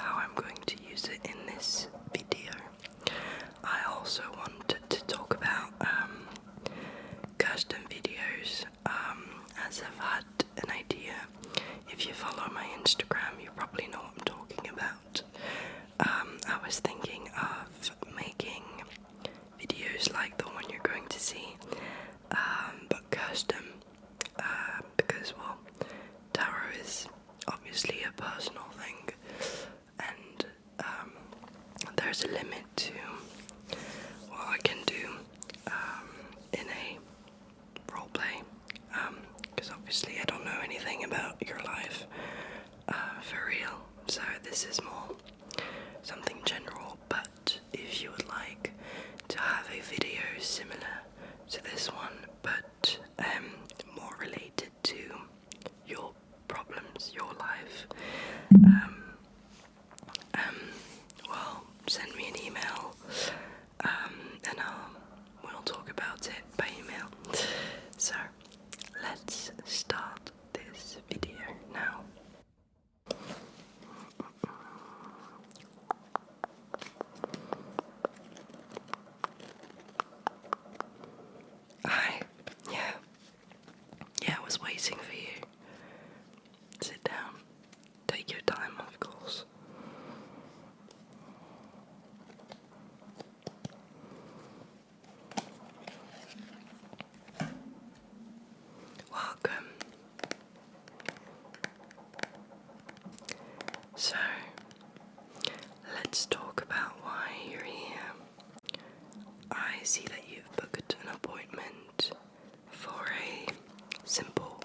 how I'm going to use it in this video. I also wanted to talk about custom videos, as I've had an idea. If you follow my Instagram, you probably know what I'm talking about. I was thinking of making videos like the one you're going to see, but custom, because, well, tarot is obviously a personal thing, and there's a limit to what I can do in a roleplay, because obviously I don't know anything about your life for real, so this is more something general. But if you would like to have a video similar to this one, but more related to your problems, your life, well, send me an email, and we'll talk about it by email. So let's start this video now. Hi. Yeah, I was waiting for you. Sit down. Take your time, of course. Welcome. So, let's talk about why you're here. I see that you've booked an appointment for a simple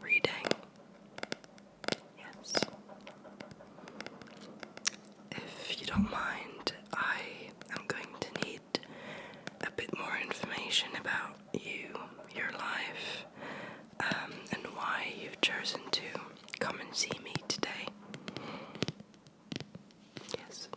reading. Yes. If you don't mind, I am going to need a bit more information about you, your life, and why you've chosen to come and see me today. Yes.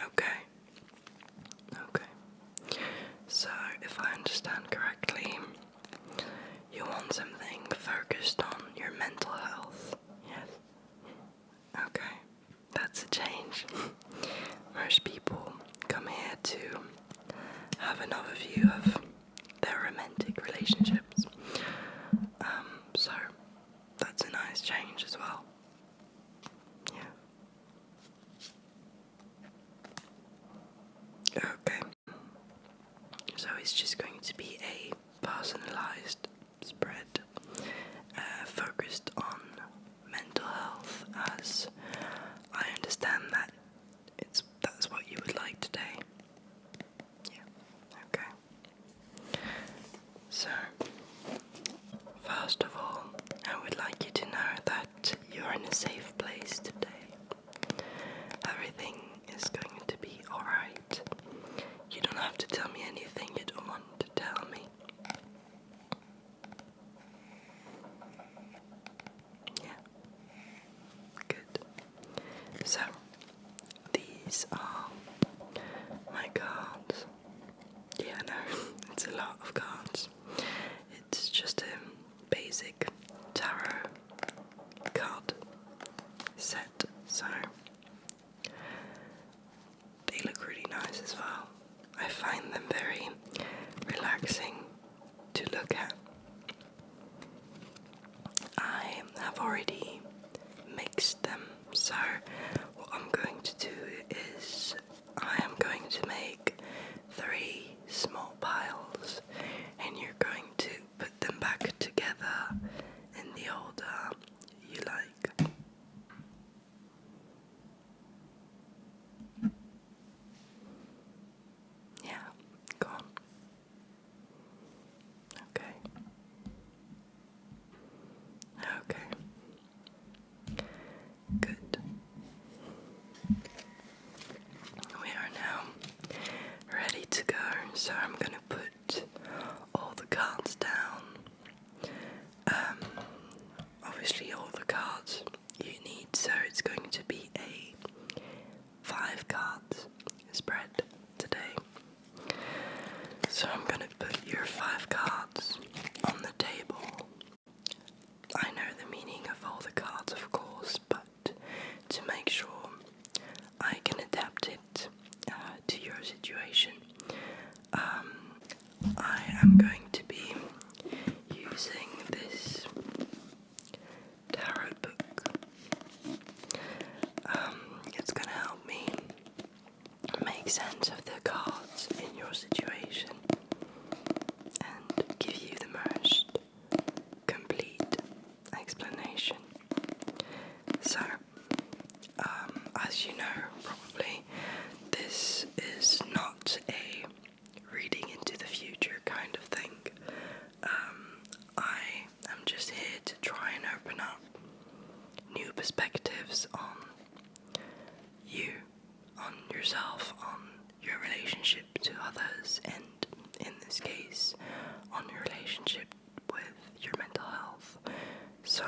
Okay. So, if I understand correctly, you want something focused on your mental health. Yes. Okay. That's a change. Most people come here to have an overview of their romantic relationships. So that's a nice change as well. Yeah. Okay. So it's just going to be a personalized spread, focused on mental health, as I understand that that's what you would like today. Yeah. Okay. So, first of all, I would like you to know that you're in a safe place today. Everything is going to be alright. You don't have to tell me anything you don't want to tell me. Yeah. Good. So, these are my cards. Yeah, no, it's a lot of cards. It's just a basic tarot card set, so they look really nice as well. I find them very relaxing to look at. I have already mixed them, so what I'm going to do is I am going to make 3 small piles, and you're going to put them back together in the order you like. Yeah, go on. Okay. Okay. Good. sense of the cards in your situation and give you the most complete explanation. So, as you know, probably, this is not a reading into the future kind of thing. I am just here to try and open up new perspectives on you, on yourself, on your relationship to others, and in this case, on your relationship with your mental health. So,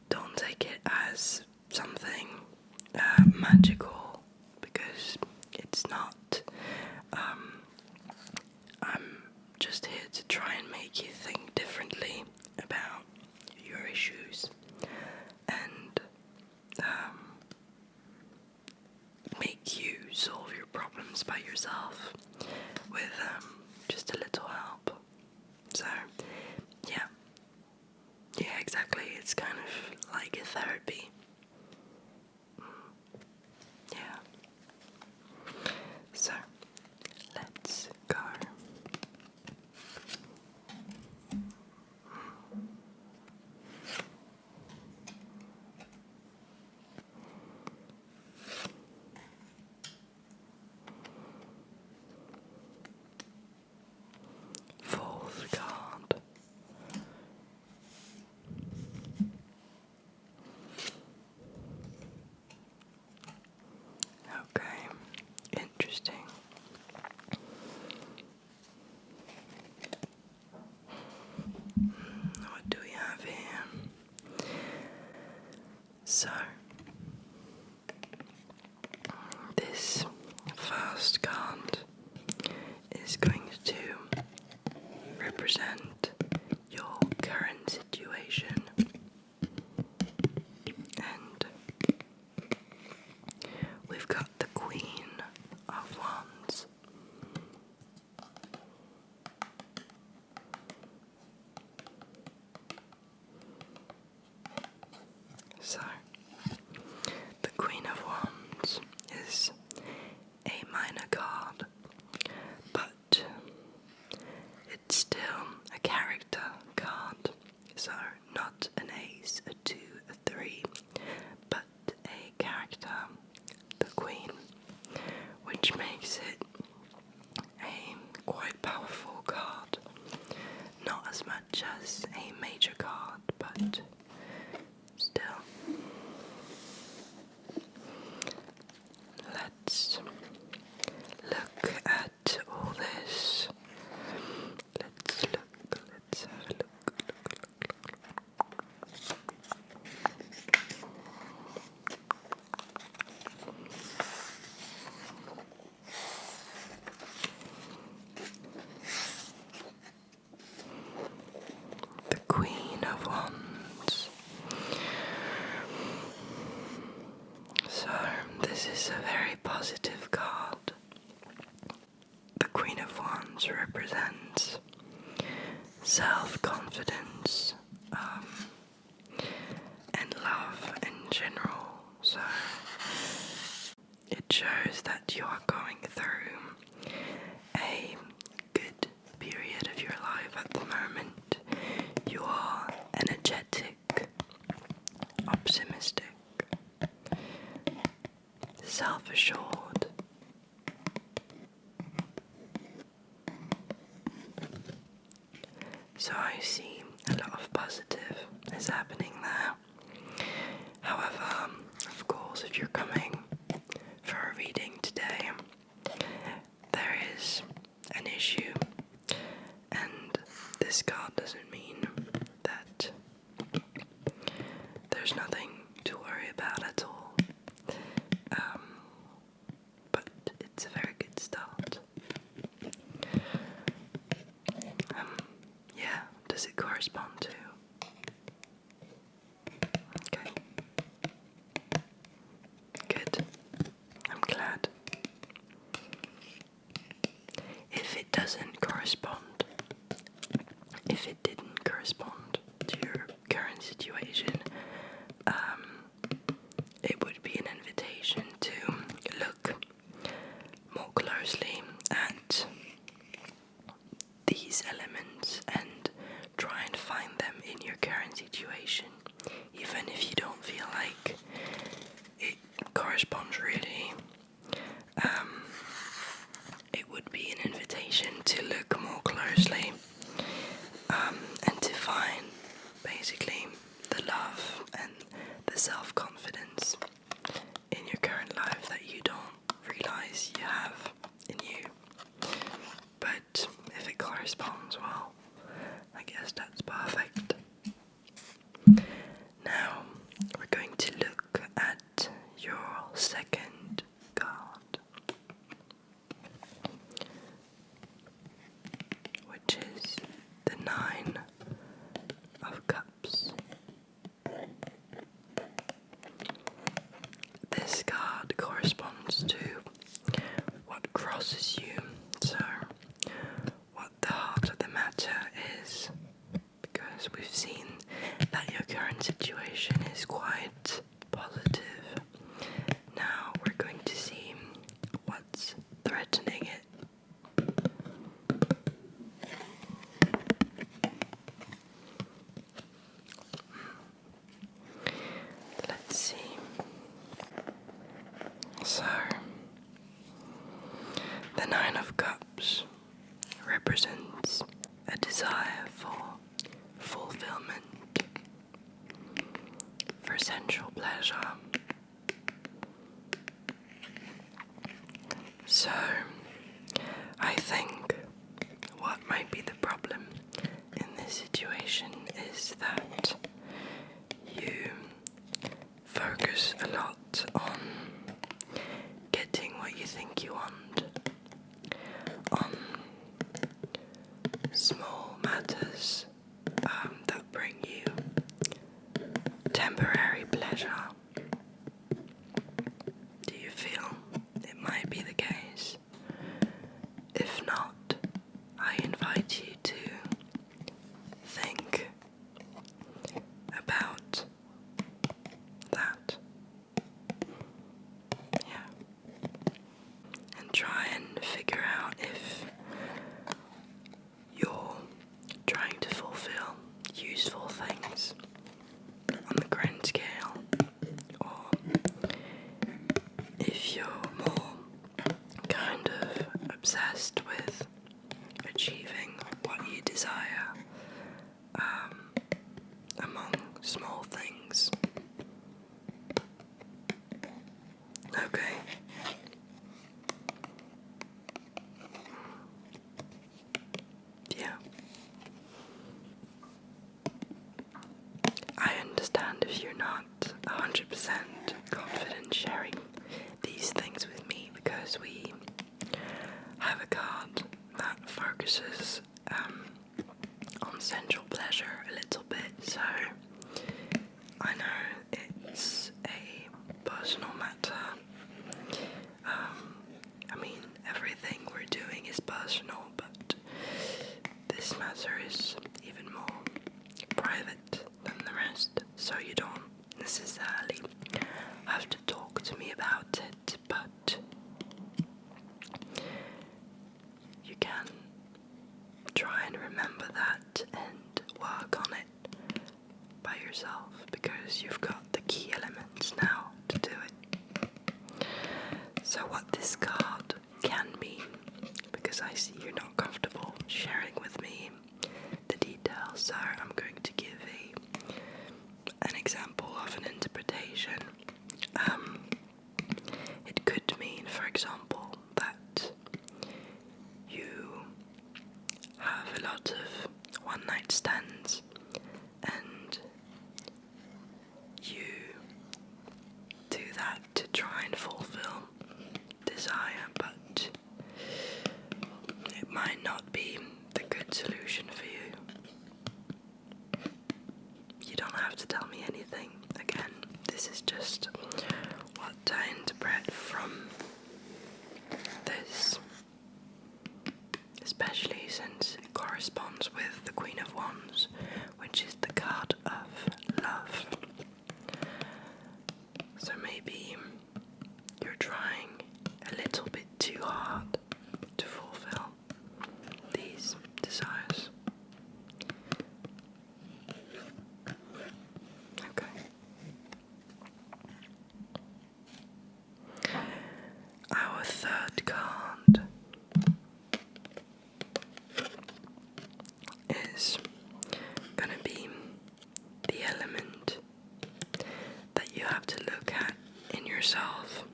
don't take it as something magical, because it's not. I'm just here to try and make you think differently about your issues and make you solve your problems by yourself with just a little help. So, yeah. Yeah, exactly. It's kind of like a therapy. Yeah. So, let's go. Fourth card. Okay, interesting. What do we have here? So, this first card is going to represent your current situation, and we've got the Queen of Wands. So, the Queen of Wands is a minor card, but it's still a character card. So, not an ace, a 2, a 3, but a character, the Queen, which makes it a quite powerful card. Not as much as a major card, but still. Let's look at all this. Let's have a look. The Queen of Wands. So, this is a very positive card. The Queen of Wands represents self-confidence and love in general. So, it shows that you are going through a good period of your life at the moment. You are energetic, optimistic, self-assured. So I see a lot of positive is happening there. However, of course, if you're coming for a reading today, there is an issue, and this card doesn't mean that there's nothing to worry about at all. But it's a very good start. Yeah, does it correspond to? Okay. Good. I'm glad. If it doesn't correspond, if it didn't correspond to your current situation, it would be an invitation to look self-confidence in your current life that you don't realize you have in you. But if it corresponds, well, I guess that's perfect. Now we're going to look at your second card, which is the Nine of Cups. This card corresponds to what crosses you, so what the heart of the matter is, because we've seen that your current situation is quite positive. Now we're going to see what's threatening it. Let's see. So, the Nine of Cups represents a desire for fulfillment, for sensual pleasure. So, I think what might be the problem in this situation is that you focus a lot on getting what you think you want, on small matters that bring you temporary pleasure. Do you feel it might be the case? If not, I invite you to think about that. Yeah. And try and figure out if you're trying to fulfill useful things on the grand scale, or if you're more kind of obsessed with achieving what you desire among small things. Okay. Yeah. I understand if you're not 100% confident sharing these things with me, because we have a card that focuses on sensual pleasure a little bit, so I know it's a personal matter. I mean, everything we're doing is personal, but this matter is even more private than the rest, so you don't necessarily have to talk to me about it, but you can try and remember that and work on it by yourself, because you've got the key elements now to do it. So what this card can mean, because I see you're not comfortable sharing with me the details, so I'm going to give an example of an interpretation. It could mean, for example, that you have a lot of one-night stands and you do that to try and fulfill desire, but it might not be the good solution for you. You don't have to tell me anything. Again, this is just what I interpret from this, especially since it corresponds with the Queen of Wands, which is the card of love. So maybe you're trying a little bit too hard to fulfill these desires. Okay. Our third card have to look at in yourself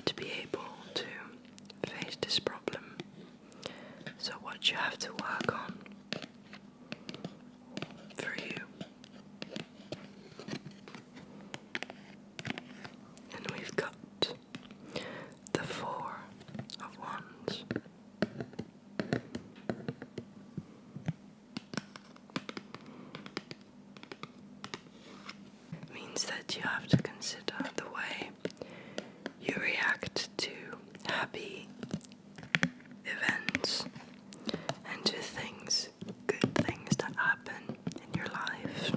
to be able to face this problem. So what you have to work on for you. And we've got the Four of Wands. Means that you have to consider the way you react to happy events and to things, good things that happen in your life.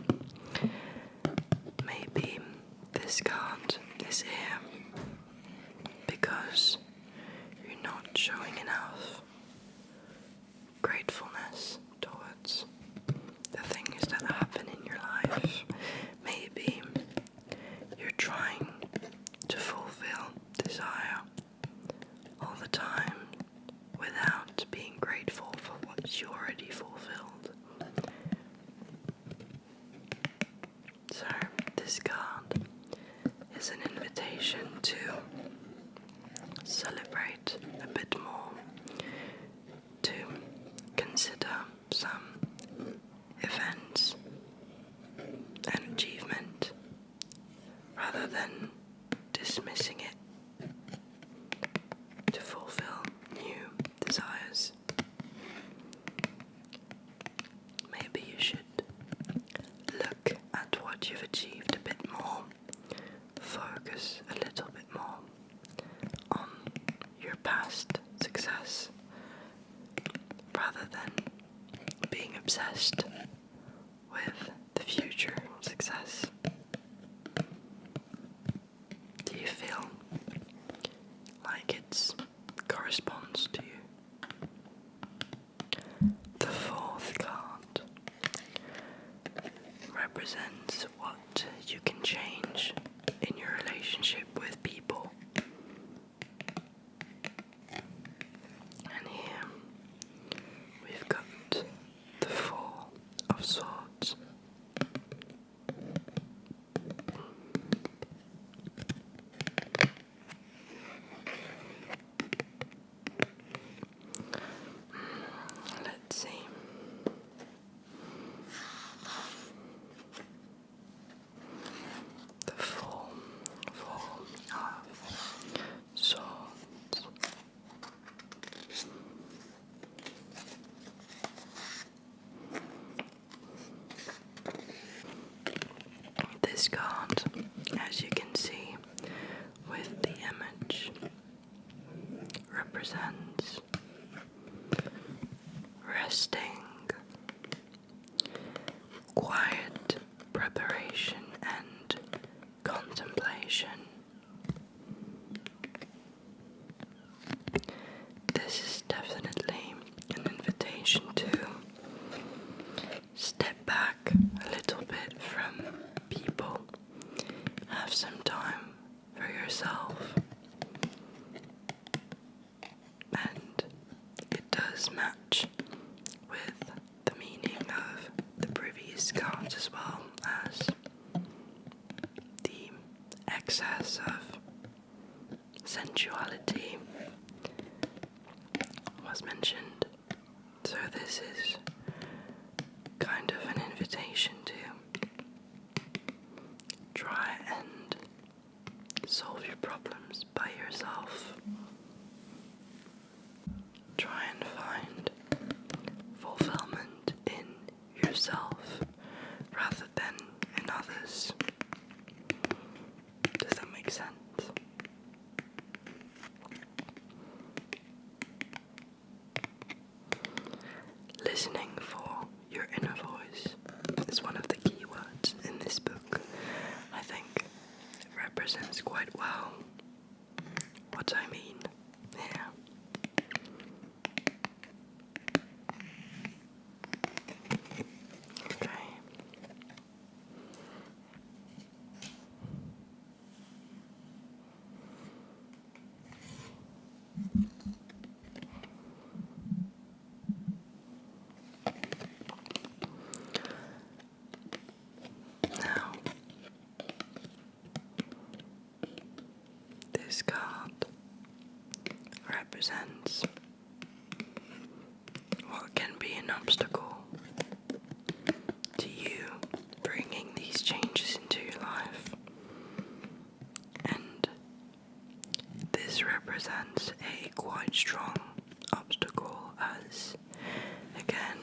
Maybe this card is here because you're not showing enough gratefulness towards the things that happen in your life. Maybe you're trying to fulfill desire all the time without being grateful for what you already fulfilled. So this card is an invitation to celebrate a bit more, to consider some events and achievement rather than dismissing it, to fulfill new desires. Maybe you should look at what you've achieved a bit more, focus a little bit more on your past success rather than being obsessed with the future success. Do you feel like it corresponds to you? The fourth card represents what you can change in your relationship with people. And here we've got the Four of Swords. Let's see. The Four of Swords. This card, as you can see with the image, represents resting, quiet preparation and contemplation. This is definitely an invitation to step back a little bit from people, have some time for yourself, and it does match with the meaning of the previous cards as well as the excess of sensuality was mentioned. So this is kind of an invitation to try and solve your problems by yourself. Try and find fulfillment in yourself rather than in others. Does that make sense? Listening for your inner voice is one of the key words in this book. I think it represents quite well what I mean here. Okay. Now, This card represents what can be an obstacle to you bringing these changes into your life. And this represents a quite strong obstacle, as again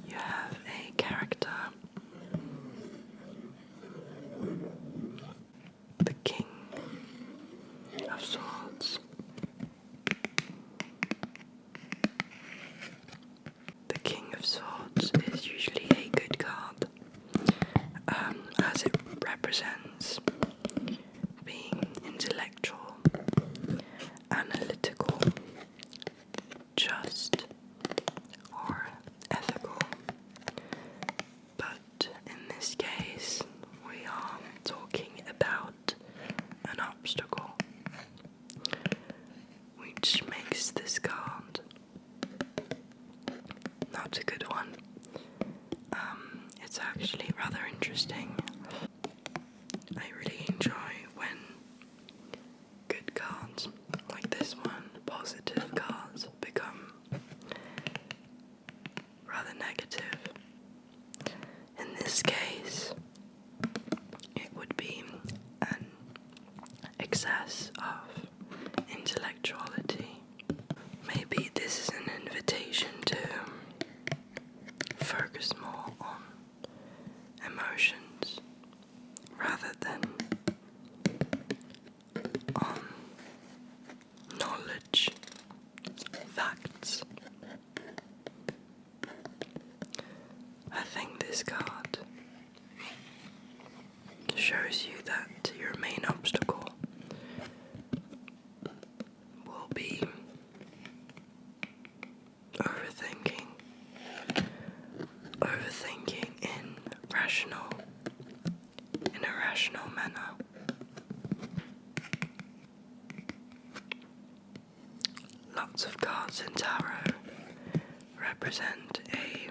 you have a character, the King of Swords. The King of Swords is usually a good card, as it represents being intellectual, analytical, just, or ethical. But in this case, we are talking about an obstacle, which makes this card not a good one. It's actually rather interesting. I really enjoy when good cards, like this one, positive cards, become rather negative. In this case, it would be an excess of intellectuality. Maybe this is an invitation to focus more on emotions rather than on knowledge, facts. I think this card shows you that your main obstacle will be overthinking. Overthinking in a rational manner. Lots of cards in tarot represent a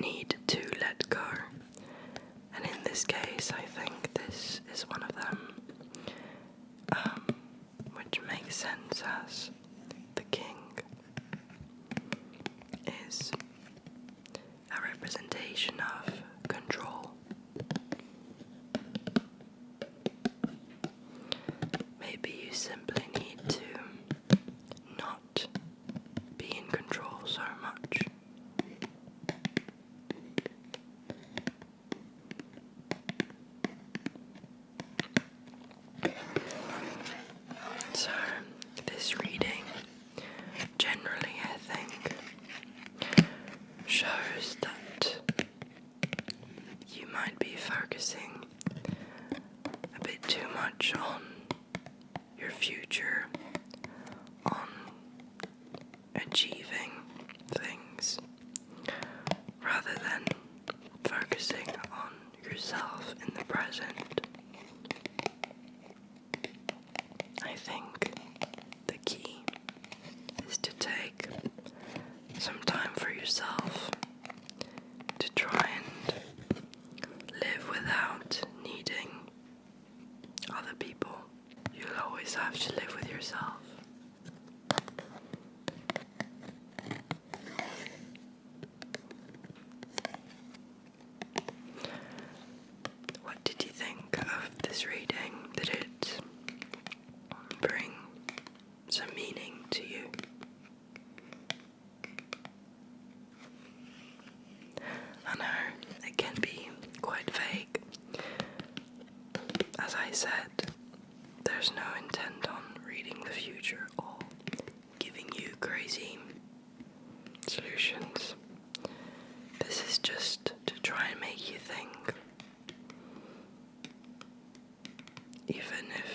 need to let go, and in this case I think this is one of them, which makes sense as the King is a representation of control. Maybe you simply need to not be in control so much. So, this reading generally, I think, shows that you might be focusing a bit too much on your future, on achieving things, rather than focusing on yourself in the present. I think the key is to take some time for yourself, to try and live without needing other people. You'll always have to live with yourself. What did you think of this reading? Did it bring some meaning to you? I know it can be quite vague. As I said, there's no intent on reading the future or giving you crazy solutions. This is just to try and make you think. Even if